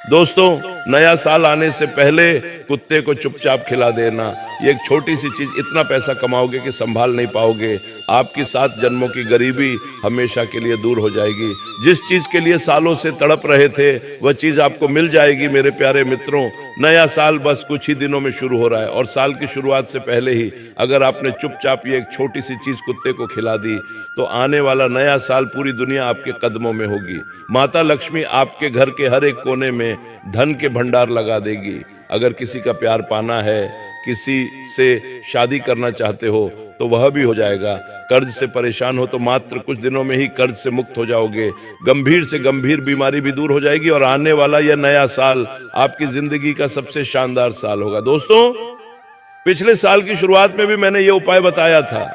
दोस्तों, नया साल आने से पहले कुत्ते को चुपचाप खिला देना, ये एक छोटी सी चीज, इतना पैसा कमाओगे कि संभाल नहीं पाओगे। आपकी 7 जन्मों की गरीबी हमेशा के लिए दूर हो जाएगी। जिस चीज के लिए सालों से तड़प रहे थे वह चीज आपको मिल जाएगी मेरे प्यारे मित्रों। नया साल बस कुछ ही दिनों में शुरू हो रहा है और साल की शुरुआत से पहले ही अगर आपने चुपचाप ये एक छोटी सी चीज कुत्ते को खिला दी तो आने वाला नया साल पूरी दुनिया आपके कदमों में होगी। माता लक्ष्मी आपके घर के हर एक कोने में धन के भंडार लगा देगी। अगर किसी का प्यार पाना है, किसी से शादी करना चाहते हो तो वह भी हो जाएगा। कर्ज से परेशान हो तो मात्र कुछ दिनों में ही कर्ज से मुक्त हो जाओगे। गंभीर से गंभीर बीमारी भी दूर हो जाएगी और आने वाला यह नया साल आपकी जिंदगी का सबसे शानदार साल होगा। दोस्तों, पिछले साल की शुरुआत में भी मैंने ये उपाय बताया था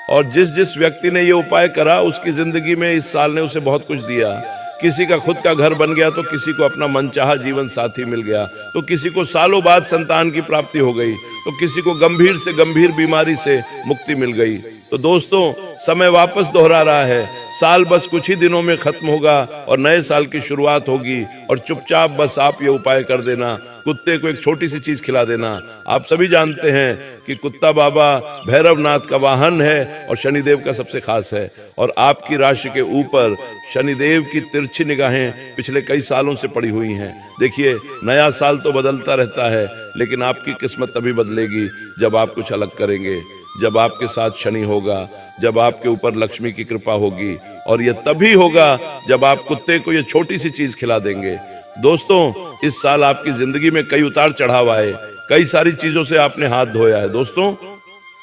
और जिस जिस व्यक्ति ने ये उपाय करा उसकी जिंदगी में इस साल ने उसे बहुत कुछ दिया। किसी का खुद का घर बन गया तो किसी को अपना मनचाहा जीवन साथी मिल गया, तो किसी को सालों बाद संतान की प्राप्ति हो गई, तो किसी को गंभीर से गंभीर बीमारी से मुक्ति मिल गई। तो दोस्तों, समय वापस दोहरा रहा है। साल बस कुछ ही दिनों में खत्म होगा और नए साल की शुरुआत होगी और चुपचाप बस आप ये उपाय कर देना, कुत्ते को एक छोटी सी चीज खिला देना। आप सभी जानते हैं कि कुत्ता बाबा भैरवनाथ का वाहन है और शनिदेव का सबसे खास है और आपकी राशि के ऊपर शनिदेव की तिरछी निगाहें पिछले कई सालों से पड़ी हुई हैं। देखिए, नया साल तो बदलता रहता है लेकिन आपकी किस्मत तभी बदलेगी जब आप कुछ अलग करेंगे, जब आपके साथ शनि होगा, जब आपके ऊपर लक्ष्मी की कृपा होगी और यह तभी होगा जब आप कुत्ते को यह छोटी सी चीज खिला देंगे। दोस्तों, इस साल आपकी जिंदगी में कई उतार चढ़ाव आए, कई सारी चीजों से आपने हाथ धोया है दोस्तों,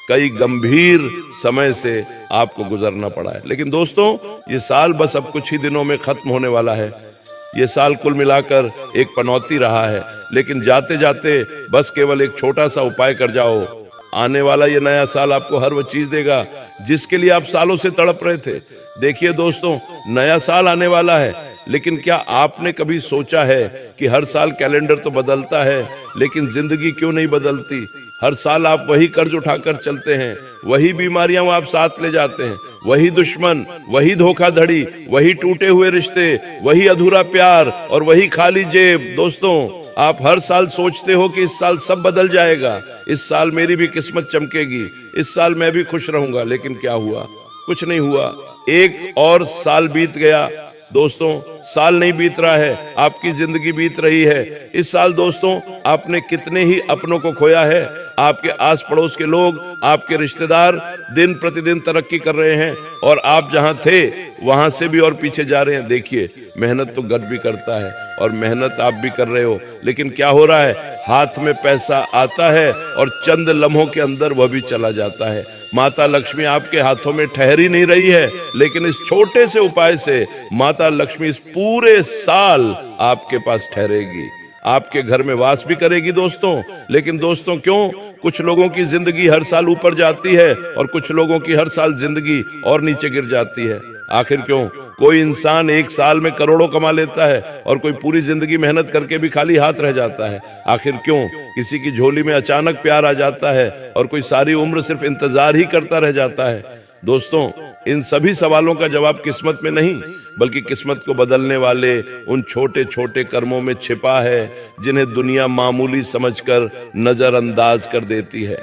कई गंभीर समय से आपको गुजरना पड़ा है। लेकिन दोस्तों, ये साल बस अब कुछ ही दिनों में खत्म होने वाला है। ये साल कुल मिलाकर एक पनौती रहा है, लेकिन जाते जाते बस केवल एक छोटा सा उपाय कर जाओ। आने वाला ये नया साल आपको हर वो चीज देगा जिसके लिए आप सालों से तड़प रहे थे। देखिए दोस्तों, नया साल आने वाला है, लेकिन क्या आपने कभी सोचा है कि हर साल कैलेंडर तो बदलता है लेकिन जिंदगी क्यों नहीं बदलती? हर साल आप वही कर्ज उठाकर चलते हैं, वही बीमारियां आप साथ ले जाते हैं, वही दुश्मन, वही धोखाधड़ी, वही टूटे हुए रिश्ते, वही अधूरा प्यार और वही खाली जेब। दोस्तों, आप हर साल सोचते हो कि इस साल सब बदल जाएगा, इस साल मेरी भी किस्मत चमकेगी, इस साल मैं भी खुश रहूंगा, लेकिन क्या हुआ? कुछ नहीं हुआ। एक और साल बीत गया। दोस्तों, साल नहीं बीत रहा है, आपकी जिंदगी बीत रही है। इस साल दोस्तों, आपने कितने ही अपनों को खोया है। आपके आस पड़ोस के लोग, आपके रिश्तेदार दिन प्रतिदिन तरक्की कर रहे हैं और आप जहां थे वहां से भी और पीछे जा रहे हैं। देखिए, मेहनत तो गट भी करता है और मेहनत आप भी कर रहे हो, लेकिन क्या हो रहा है? हाथ में पैसा आता है और चंद लम्हों के अंदर वह भी चला जाता है। माता लक्ष्मी आपके हाथों में ठहरी नहीं रही है, लेकिन इस छोटे से उपाय से माता लक्ष्मी इस पूरे साल आपके पास ठहरेगी, आपके घर में वास भी करेगी दोस्तों। लेकिन दोस्तों, क्यों कुछ लोगों की जिंदगी हर साल ऊपर जाती है और कुछ लोगों की हर साल जिंदगी और नीचे गिर जाती है? आखिर क्यों? कोई इंसान एक साल में करोड़ों कमा लेता है और कोई पूरी जिंदगी मेहनत करके भी खाली हाथ रह जाता है। आखिर क्यों? किसी की झोली में अचानक प्यार आ जाता है और कोई सारी उम्र सिर्फ इंतजार ही करता रह जाता है। दोस्तों, इन सभी सवालों का जवाब किस्मत में नहीं बल्कि किस्मत को बदलने वाले उन छोटे छोटे कर्मों में छिपा है जिन्हें दुनिया मामूली समझकर नजरअंदाज कर देती है।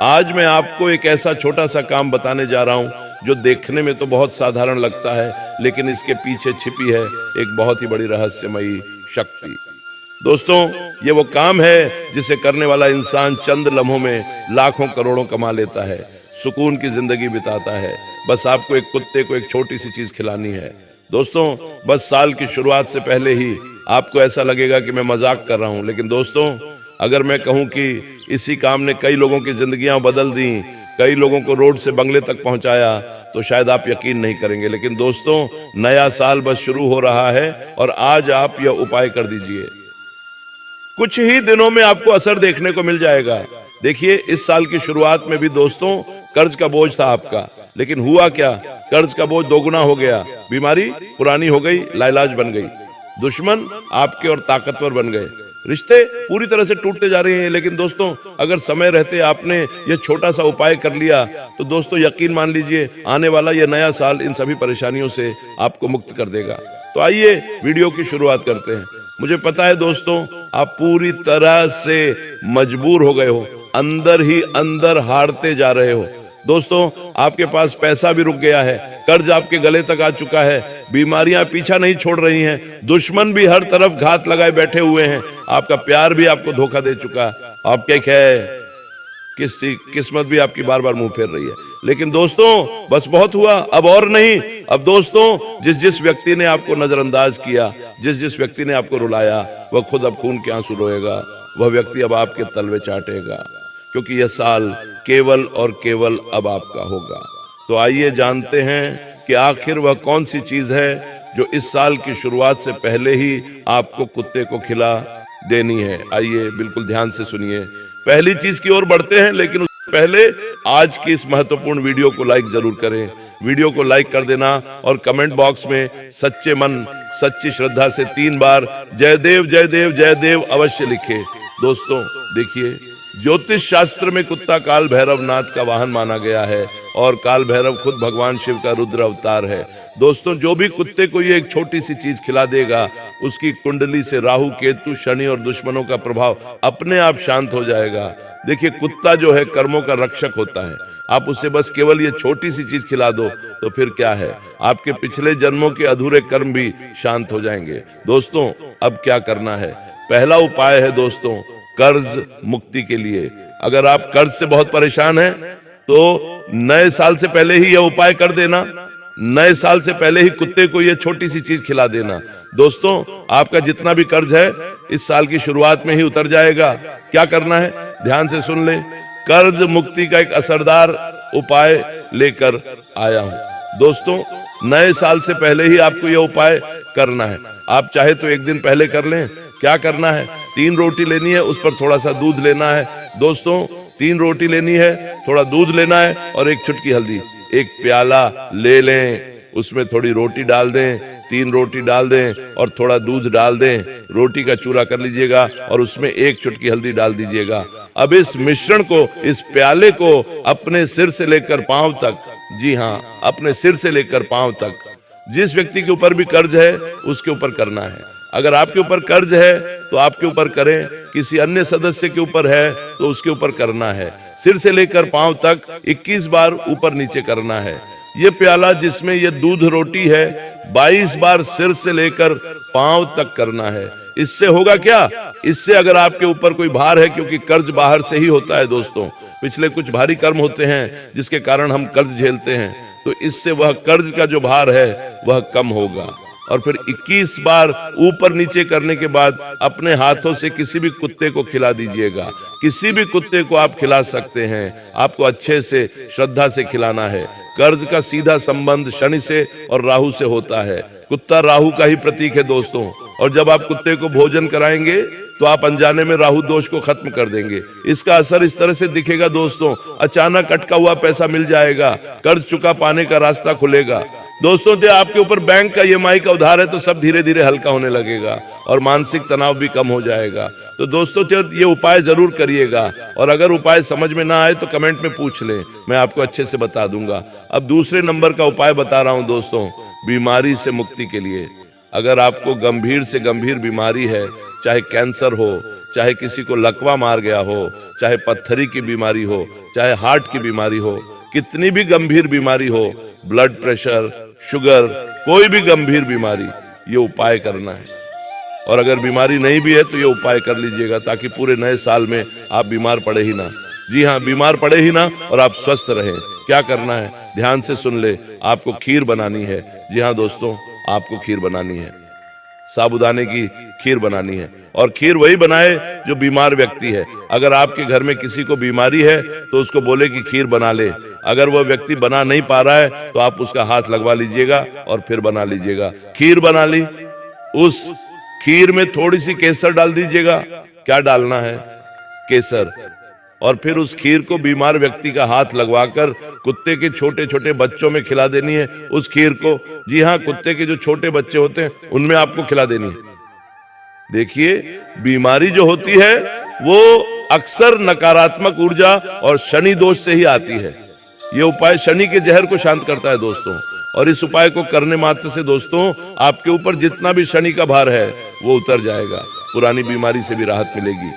आज मैं आपको एक ऐसा छोटा सा काम बताने जा रहा हूं जो देखने में तो बहुत साधारण लगता है, लेकिन इसके पीछे छिपी है एक बहुत ही बड़ी रहस्यमयी शक्ति। दोस्तों, ये वो काम है जिसे करने वाला इंसान चंद लम्हों में लाखों करोड़ों कमा लेता है, सुकून की जिंदगी बिताता है। बस आपको एक कुत्ते को एक छोटी सी चीज खिलानी है। दोस्तों, बस साल की शुरुआत से पहले ही आपको ऐसा लगेगा कि मैं मजाक कर रहा हूं, लेकिन दोस्तों, अगर मैं कहूं कि इसी काम ने कई लोगों की जिंदगियां बदल दी, कई लोगों को रोड से बंगले तक पहुंचाया, तो शायद आप यकीन नहीं करेंगे। लेकिन दोस्तों, नया साल बस शुरू हो रहा है और आज आप यह उपाय कर दीजिए। कुछ ही दिनों में आपको असर देखने को मिल जाएगा। देखिए, इस साल की शुरुआत में भी दोस्तों कर्ज का बोझ था आपका, लेकिन हुआ क्या? कर्ज का बोझ दोगुना हो गया, बीमारी पुरानी हो गई, लाइलाज बन गई, दुश्मन आपके और ताकतवर बन गए, रिश्ते पूरी तरह से टूटते जा रहे हैं। लेकिन दोस्तों, अगर समय रहते आपने ये छोटा सा उपाय कर लिया तो दोस्तों यकीन मान लीजिए, आने वाला ये नया साल इन सभी परेशानियों से आपको मुक्त कर देगा। तो आइए वीडियो की शुरुआत करते हैं। मुझे पता है दोस्तों, आप पूरी तरह से मजबूर हो गए हो, अंदर ही अंदर हारते जा रहे हो। दोस्तों, आपके पास पैसा भी रुक गया है, कर्ज आपके गले तक आ चुका है, बीमारियां पीछा नहीं छोड़ रही हैं, दुश्मन भी हर तरफ घात लगाए बैठे हुए हैं, आपका प्यार भी आपको धोखा दे चुका है, आप क्या है, किस्मत भी आपकी बार बार मुंह फेर रही है। लेकिन दोस्तों, बस बहुत हुआ, अब और नहीं। अब दोस्तों, जिस जिस व्यक्ति ने आपको नजरअंदाज किया, जिस जिस व्यक्ति ने आपको रुलाया, वह खुद अब खून के आंसू रोएगा, वह व्यक्ति अब आपके तलवे चाटेगा, क्योंकि यह साल केवल और केवल अब आपका होगा। तो आइए जानते हैं कि आखिर वह कौन सी चीज है जो इस साल की शुरुआत से पहले ही आपको कुत्ते को खिला देनी है। आइए बिल्कुल ध्यान से सुनिए, पहली चीज की ओर बढ़ते हैं, लेकिन उससे पहले आज की इस महत्वपूर्ण वीडियो को लाइक जरूर करें। वीडियो को लाइक कर देना और कमेंट बॉक्स में सच्चे मन सच्ची श्रद्धा से 3 बार जय देव जय देव जय देव अवश्य लिखे। दोस्तों देखिए, ज्योतिष शास्त्र में कुत्ता काल भैरव नाथ का वाहन माना गया है और काल भैरव खुद भगवान शिव का रुद्र अवतार है। दोस्तों, जो भी कुत्ते को ये एक छोटी सी चीज खिला देगा, उसकी कुंडली से राहु केतु शनि और दुश्मनों का प्रभाव अपने आप शांत हो जाएगा। देखिए, कुत्ता जो है कर्मों का रक्षक होता है, आप उसे बस केवल ये छोटी सी चीज खिला दो तो फिर क्या है, आपके पिछले जन्मों के अधूरे कर्म भी शांत हो जाएंगे। दोस्तों, अब क्या करना है? पहला उपाय है दोस्तों, कर्ज मुक्ति के लिए। अगर आप कर्ज से बहुत परेशान हैं तो नए साल से पहले ही यह उपाय कर देना, नए साल से पहले ही कुत्ते को यह छोटी सी चीज खिला देना। दोस्तों, आपका जितना भी कर्ज है इस साल की शुरुआत में ही उतर जाएगा। क्या करना है, ध्यान से सुन ले। कर्ज मुक्ति का एक असरदार उपाय लेकर आया हूं। दोस्तों, नए साल से पहले ही आपको यह उपाय करना है। आप चाहे तो एक दिन पहले कर लें। क्या करना है, 3 रोटी लेनी है, उस पर थोड़ा सा दूध लेना है। दोस्तों, 3 रोटी लेनी है, थोड़ा दूध लेना है और एक चुटकी हल्दी। एक प्याला ले लें, उसमें थोड़ी रोटी डाल दें, 3 रोटी डाल दें और थोड़ा दूध डाल दें, रोटी का चूरा कर लीजिएगा और उसमें एक चुटकी हल्दी डाल दीजिएगा। अब इस मिश्रण को, इस प्याले को अपने सिर से लेकर पांव तक, जी हाँ, अपने सिर से लेकर पांव तक, जिस व्यक्ति के ऊपर भी कर्ज है उसके ऊपर करना है। अगर आपके ऊपर कर्ज है तो आपके ऊपर करें, किसी अन्य सदस्य के ऊपर है तो उसके ऊपर करना है। सिर से लेकर पांव तक 21 बार ऊपर नीचे करना है। ये प्याला जिसमें ये दूध रोटी है 22 बार सिर से लेकर पांव तक करना है। इससे होगा क्या, इससे अगर आपके ऊपर कोई भार है, क्योंकि कर्ज बाहर से ही होता है दोस्तों, पिछले कुछ भारी कर्म होते हैं जिसके कारण हम कर्ज झेलते हैं, तो इससे वह कर्ज का जो भार है वह कम होगा। और फिर 21 बार ऊपर नीचे करने के बाद अपने हाथों से किसी भी कुत्ते को खिला दीजिएगा। किसी भी कुत्ते को आप खिला सकते हैं, आपको अच्छे से श्रद्धा से खिलाना है। कर्ज का सीधा संबंध शनि से और राहु से होता है। कुत्ता राहु का ही प्रतीक है दोस्तों, और जब आप कुत्ते को भोजन कराएंगे तो आप अनजाने में राहु दोष को खत्म कर देंगे। इसका असर इस तरह से दिखेगा दोस्तों, अचानक अटका हुआ पैसा मिल जाएगा, कर्ज चुका पाने का रास्ता खुलेगा। दोस्तों, जो आपके ऊपर बैंक का EMI का उधार है तो सब धीरे धीरे हल्का होने लगेगा और मानसिक तनाव भी कम हो जाएगा। तो दोस्तों, ये उपाय जरूर करिएगा, और अगर उपाय समझ में ना आए तो कमेंट में पूछ लें, मैं आपको अच्छे से बता दूंगा। अब दूसरे नंबर का उपाय बता रहा हूं दोस्तों, बीमारी से मुक्ति के लिए। अगर आपको गंभीर से गंभीर बीमारी है, चाहे कैंसर हो, चाहे किसी को लकवा मार गया हो, चाहे पत्थरी की बीमारी हो, चाहे हार्ट की बीमारी हो, कितनी भी गंभीर बीमारी हो, ब्लड प्रेशर, शुगर, कोई भी गंभीर बीमारी, ये उपाय करना है। और अगर बीमारी नहीं भी है तो ये उपाय कर लीजिएगा, ताकि पूरे नए साल में आप बीमार पड़े ही ना। जी हाँ, बीमार पड़े ही ना और आप स्वस्थ रहें। क्या करना है, ध्यान से सुन ले। आपको खीर बनानी है। जी हाँ दोस्तों, आपको खीर बनानी है, साबूदाने की खीर बनानी है। और खीर वही बनाए जो बीमार व्यक्ति है। अगर आपके घर में किसी को बीमारी है तो उसको बोले कि खीर बना ले। अगर वह व्यक्ति बना नहीं पा रहा है तो आप उसका हाथ लगवा लीजिएगा और फिर बना लीजिएगा। खीर बना ली, उस खीर में थोड़ी सी केसर डाल दीजिएगा। क्या डालना है, केसर। और फिर उस खीर को बीमार व्यक्ति का हाथ लगवाकर कुत्ते के छोटे छोटे बच्चों में खिला देनी है उस खीर को। जी हाँ, कुत्ते के जो छोटे बच्चे होते हैं उनमें आपको खिला देनी है। देखिए, बीमारी जो होती है वो अक्सर नकारात्मक ऊर्जा और शनि दोष से ही आती है। ये उपाय शनि के जहर को शांत करता है दोस्तों, और इस उपाय को करने मात्र से दोस्तों आपके ऊपर जितना भी शनि का भार है वो उतर जाएगा, पुरानी बीमारी से भी राहत मिलेगी,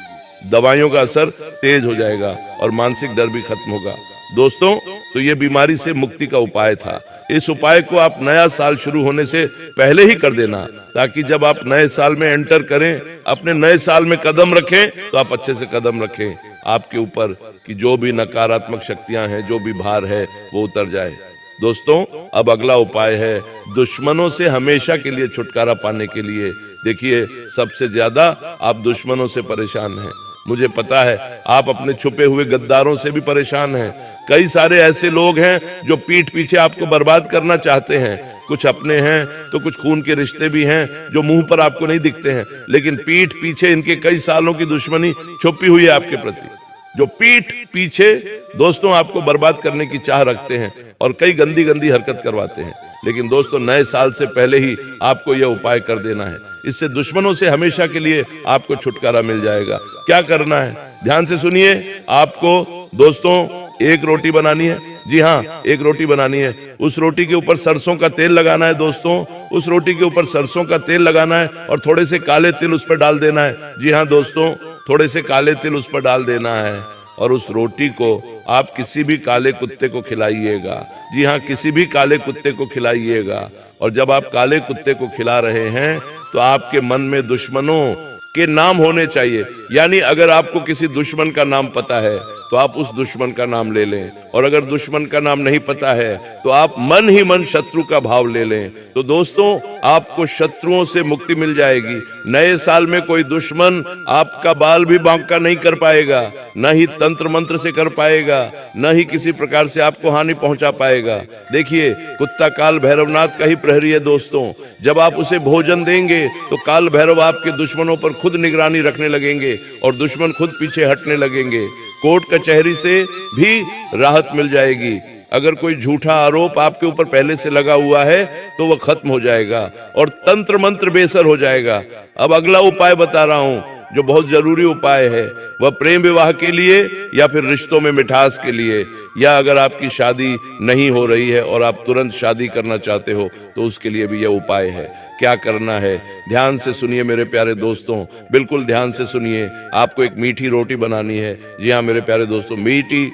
दवाइयों का असर तेज हो जाएगा और मानसिक डर भी खत्म होगा। दोस्तों, तो ये बीमारी से मुक्ति का उपाय था। इस उपाय को आप नया साल शुरू होने से पहले ही कर देना, ताकि जब आप नए साल में एंटर करें, अपने नए साल में कदम रखें, तो आप अच्छे से कदम रखें, आपके ऊपर कि जो भी नकारात्मक शक्तियां हैं, जो भी भार है, वो उतर जाए। दोस्तों, अब अगला उपाय है दुश्मनों से हमेशा के लिए छुटकारा पाने के लिए। देखिए, सबसे ज्यादा आप दुश्मनों से परेशान हैं। मुझे पता है आप अपने छुपे हुए गद्दारों से भी परेशान हैं। कई सारे ऐसे लोग हैं जो पीठ पीछे आपको बर्बाद करना चाहते हैं। कुछ अपने हैं तो कुछ खून के रिश्ते भी हैं जो मुंह पर आपको नहीं दिखते हैं, लेकिन पीठ पीछे इनके कई सालों की दुश्मनी छुपी हुई है आपके प्रति, जो पीठ पीछे दोस्तों आपको बर्बाद करने की चाह रखते हैं और कई गंदी गंदी हरकत करवाते हैं। लेकिन दोस्तों, नए साल से पहले ही आपको यह उपाय कर देना है, इससे दुश्मनों से हमेशा के लिए आपको छुटकारा मिल जाएगा। क्या करना है, ध्यान से सुनिए। आपको दोस्तों एक रोटी बनानी है, जी हाँ, एक रोटी बनानी है। उस रोटी के ऊपर सरसों का तेल लगाना है दोस्तों, उस रोटी के ऊपर सरसों का तेल लगाना है और थोड़े से काले तिल उस पर डाल देना है। जी हाँ दोस्तों, थोड़े से काले तिल उस पर डाल देना है और उस रोटी को आप किसी भी काले कुत्ते को खिलाइएगा। जी हाँ, किसी भी काले कुत्ते को खिलाइएगा। और जब आप काले कुत्ते को खिला रहे हैं तो आपके मन में दुश्मनों के नाम होने चाहिए। यानी अगर आपको किसी दुश्मन का नाम पता है तो आप उस दुश्मन का नाम ले लें, और अगर दुश्मन का नाम नहीं पता है तो आप मन ही मन शत्रु का भाव ले लें। तो दोस्तों, आपको शत्रुओं से मुक्ति मिल जाएगी। नए साल में कोई दुश्मन आपका बाल भी बांका नहीं कर पाएगा, न ही तंत्र मंत्र से कर पाएगा, न ही किसी प्रकार से आपको हानि पहुंचा पाएगा। देखिए, कुत्ता काल भैरवनाथ का ही प्रहरी है दोस्तों। जब आप उसे भोजन देंगे तो काल भैरव आपके दुश्मनों पर खुद निगरानी रखने लगेंगे और दुश्मन खुद पीछे हटने लगेंगे। कोर्ट कचहरी से भी राहत मिल जाएगी। अगर कोई झूठा आरोप आपके ऊपर पहले से लगा हुआ है तो वह खत्म हो जाएगा और तंत्र मंत्र बेसर हो जाएगा। अब अगला उपाय बता रहा हूं जो बहुत जरूरी उपाय है, वह प्रेम विवाह के लिए या फिर रिश्तों में मिठास के लिए, या अगर आपकी शादी नहीं हो रही है और आप तुरंत शादी करना चाहते हो तो उसके लिए भी यह उपाय है। क्या करना है, ध्यान से सुनिए मेरे प्यारे दोस्तों, बिल्कुल ध्यान से सुनिए। आपको एक मीठी रोटी बनानी है। जी हाँ मेरे प्यारे दोस्तों, मीठी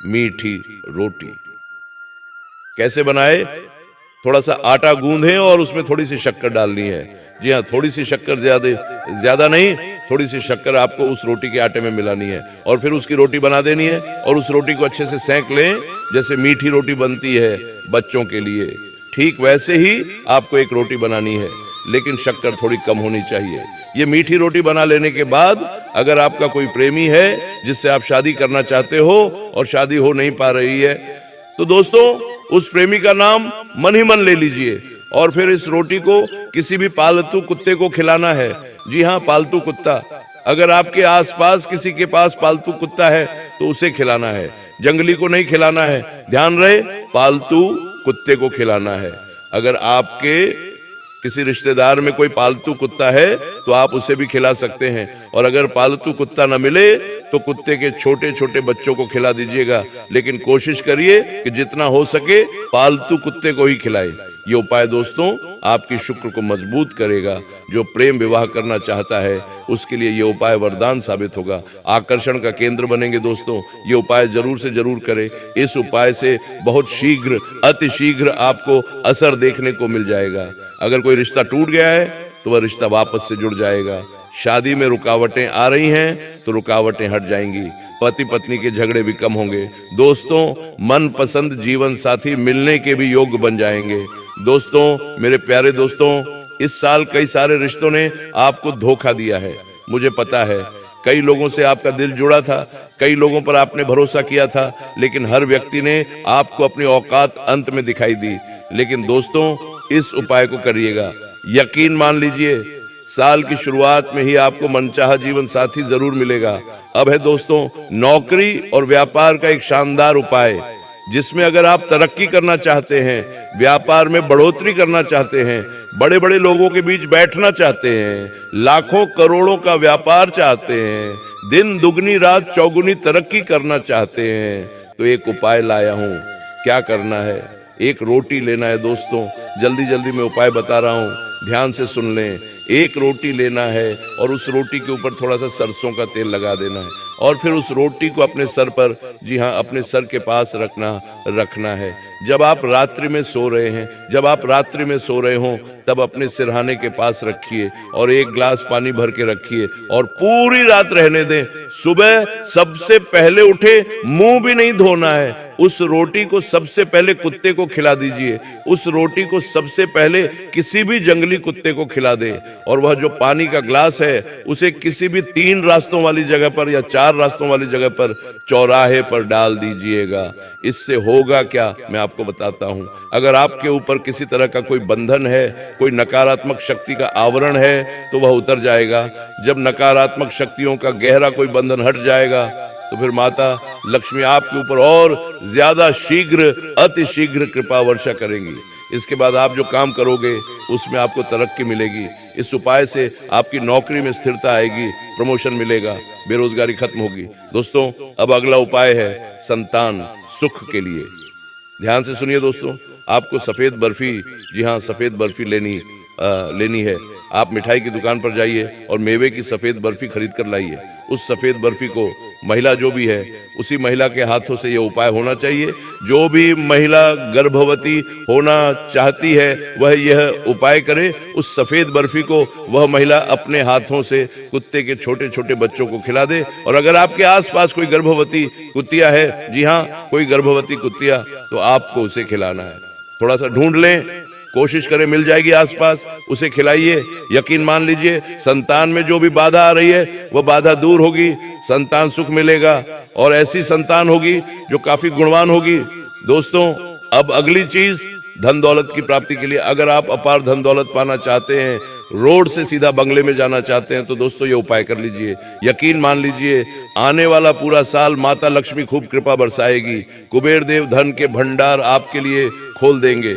मीठी रोटी कैसे बनाए? थोड़ा सा आटा गूंदें और उसमें थोड़ी सी शक्कर डालनी है। जी हाँ, थोड़ी सी शक्कर, ज्यादा नहीं, थोड़ी सी शक्कर आपको उस रोटी के आटे में मिलानी है और फिर उसकी रोटी बना देनी है और उस रोटी को अच्छे से सेंक लें, जैसे मीठी रोटी बनती है बच्चों के लिए, ठीक वैसे ही आपको एक रोटी बनानी है, लेकिन शक्कर थोड़ी कम होनी चाहिए। ये मीठी रोटी बना लेने के बाद अगर आपका कोई प्रेमी है जिससे आप शादी करना चाहते हो और शादी हो नहीं पा रही है, तो दोस्तों उस प्रेमी का नाम मन ही मन ले लीजिए और फिर इस रोटी को किसी भी पालतू कुत्ते को खिलाना है। जी हाँ, पालतू कुत्ता। अगर आपके आसपास किसी के पास पालतू कुत्ता है तो उसे खिलाना है, जंगली को नहीं खिलाना है। ध्यान रहे, पालतू कुत्ते को खिलाना है। अगर आपके किसी रिश्तेदार में कोई पालतू कुत्ता है तो आप उसे भी खिला सकते हैं, और अगर पालतू कुत्ता न मिले तो कुत्ते के छोटे छोटे बच्चों को खिला दीजिएगा, लेकिन कोशिश करिए कि जितना हो सके पालतू कुत्ते को ही खिलाए। ये उपाय दोस्तों आपकी शुक्र को मजबूत करेगा। जो प्रेम विवाह करना चाहता है उसके लिए ये उपाय वरदान साबित होगा, आकर्षण का केंद्र बनेंगे। दोस्तों ये उपाय जरूर से जरूर करें। इस उपाय से बहुत शीघ्र, अति शीघ्र आपको असर देखने को मिल जाएगा। अगर कोई रिश्ता टूट गया है तो वह रिश्ता वापस से जुड़ जाएगा। शादी में रुकावटें आ रही हैं तो रुकावटें हट जाएंगी। पति पत्नी के झगड़े भी कम होंगे। दोस्तों मनपसंद जीवन साथी मिलने के भी योग बन जाएंगे। दोस्तों, मेरे प्यारे दोस्तों, इस साल कई सारे रिश्तों ने आपको धोखा दिया है। मुझे पता है कई लोगों से आपका दिल जुड़ा था, कई लोगों पर आपने भरोसा किया था, लेकिन हर व्यक्ति ने आपको अपनी औकात अंत में दिखाई दी। लेकिन दोस्तों इस उपाय को करिएगा, यकीन मान लीजिए साल की शुरुआत में ही आपको मनचाहा जीवन साथी जरूर मिलेगा। अब है दोस्तों नौकरी और व्यापार का एक शानदार उपाय, जिसमें अगर आप तरक्की करना चाहते हैं, व्यापार में बढ़ोतरी करना चाहते हैं, बड़े बड़े लोगों के बीच बैठना चाहते हैं, लाखों करोड़ों का व्यापार चाहते हैं, दिन दुगनी रात चौगुनी तरक्की करना चाहते हैं, तो एक उपाय लाया हूं। क्या करना है? एक रोटी लेना है दोस्तों। जल्दी जल्दी मैं उपाय बता रहा हूं, ध्यान से सुन लें। एक रोटी लेना है और उस रोटी के ऊपर थोड़ा सा सरसों का तेल लगा देना है और फिर उस रोटी को अपने सर पर, जी हाँ, अपने सर के पास रखना है। जब आप रात्रि में सो रहे हैं, जब आप रात्रि में सो रहे हो, तब अपने सिरहाने के पास रखिए और एक गिलास पानी भर के रखिए और पूरी रात रहने दें। सुबह सबसे पहले उठे, मुंह भी नहीं धोना है, उस रोटी को सबसे पहले कुत्ते को खिला दीजिए। उस रोटी को सबसे पहले किसी भी जंगली कुत्ते को खिला दे और वह जो पानी का ग्लास है उसे किसी भी 3 रास्तों वाली जगह पर या 4 रास्तों वाली जगह पर चौराहे पर डाल दीजिएगा। इससे होगा क्या, मैं आपको बताता हूं। अगर आपके ऊपर किसी तरह का कोई बंधन है, कोई नकारात्मक शक्ति का आवरण है, तो वह उतर जाएगा। जब नकारात्मक शक्तियों का गहरा कोई बंधन हट जाएगा तो फिर माता लक्ष्मी आपके ऊपर और ज्यादा शीघ्र, अति शीघ्र कृपा वर्षा करेंगी। इसके बाद आप जो काम करोगे उसमें आपको तरक्की मिलेगी। इस उपाय से आपकी नौकरी में स्थिरता आएगी, प्रमोशन मिलेगा, बेरोजगारी खत्म होगी। दोस्तों, अब अगला उपाय है संतान सुख के लिए। ध्यान से सुनिए दोस्तों, आपको सफेद बर्फी, जी हाँ, सफेद बर्फी लेनी है। आप मिठाई की दुकान पर जाइए और मेवे की सफेद बर्फी खरीद कर लाइए। उस सफेद बर्फी को महिला जो भी है उसी महिला के हाथों से यह उपाय होना चाहिए। जो भी महिला गर्भवती होना चाहती है वह यह उपाय करे। उस सफेद बर्फी को वह महिला अपने हाथों से कुत्ते के छोटे छोटे बच्चों को खिला दे। और अगर आपके आसपास कोई गर्भवती कुत्तिया है, जी हाँ, कोई गर्भवती कुत्तिया, तो आपको उसे खिलाना है। थोड़ा सा ढूंढ लें, कोशिश करें, मिल जाएगी आसपास, उसे खिलाइए। यकीन मान लीजिए संतान में जो भी बाधा आ रही है वह बाधा दूर होगी, संतान सुख मिलेगा और ऐसी संतान होगी जो काफी गुणवान होगी। दोस्तों, अब अगली चीज धन दौलत की प्राप्ति के लिए, अगर आप अपार धन दौलत पाना चाहते हैं, रोड से सीधा बंगले में जाना चाहते हैं, तो दोस्तों ये उपाय कर लीजिए। यकीन मान लीजिए आने वाला पूरा साल माता लक्ष्मी खूब कृपा बरसाएगी, कुबेर देव धन के भंडार आपके लिए खोल देंगे।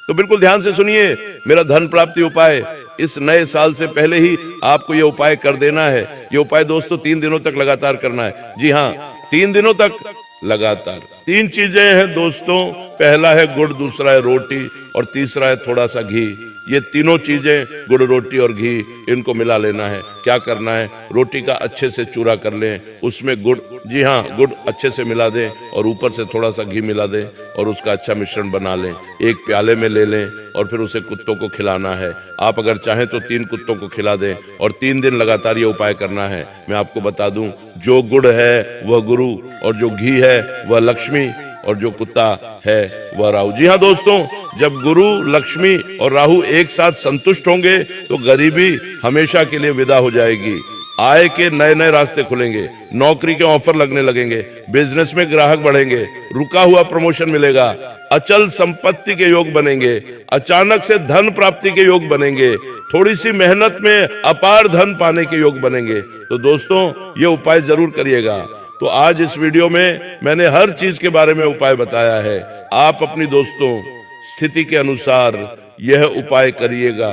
तो बिल्कुल ध्यान से सुनिए मेरा धन प्राप्ति उपाय। इस नए साल से पहले ही आपको यह उपाय कर देना है। यह उपाय दोस्तों 3 दिनों तक लगातार करना है। जी हाँ, 3 दिनों तक लगातार। 3 चीजें हैं दोस्तों, पहला है गुड़, दूसरा है रोटी और तीसरा है थोड़ा सा घी। ये तीनों चीजें, गुड़, रोटी और घी, इनको मिला लेना है। क्या करना है, रोटी का अच्छे से चूरा कर लें, उसमें गुड़, जी हाँ, गुड़ अच्छे से मिला दें और ऊपर से थोड़ा सा घी मिला दें और उसका अच्छा मिश्रण बना लें। एक प्याले में ले लें और फिर उसे कुत्तों को खिलाना है। आप अगर चाहें तो 3 कुत्तों को खिला दें और 3 दिन लगातार ये उपाय करना है। मैं आपको बता दूं, जो गुड़ है वह गुरु और जो घी है वह लक्ष्मी और जो कुत्ता है वह राहु। जी हाँ दोस्तों, जब गुरु, लक्ष्मी और राहु एक साथ संतुष्ट होंगे तो गरीबी हमेशा के लिए विदा हो जाएगी। आय के नए नए रास्ते खुलेंगे, नौकरी के ऑफर लगने लगेंगे, बिजनेस में ग्राहक बढ़ेंगे, रुका हुआ प्रमोशन मिलेगा, अचल संपत्ति के योग बनेंगे, अचानक से धन प्राप्ति के योग बनेंगे, थोड़ी सी मेहनत में अपार धन पाने के योग बनेंगे। तो दोस्तों ये उपाय जरूर करिएगा। तो आज इस वीडियो में मैंने हर चीज के बारे में उपाय बताया है। आप अपनी दोस्तों स्थिति के अनुसार यह उपाय करिएगा।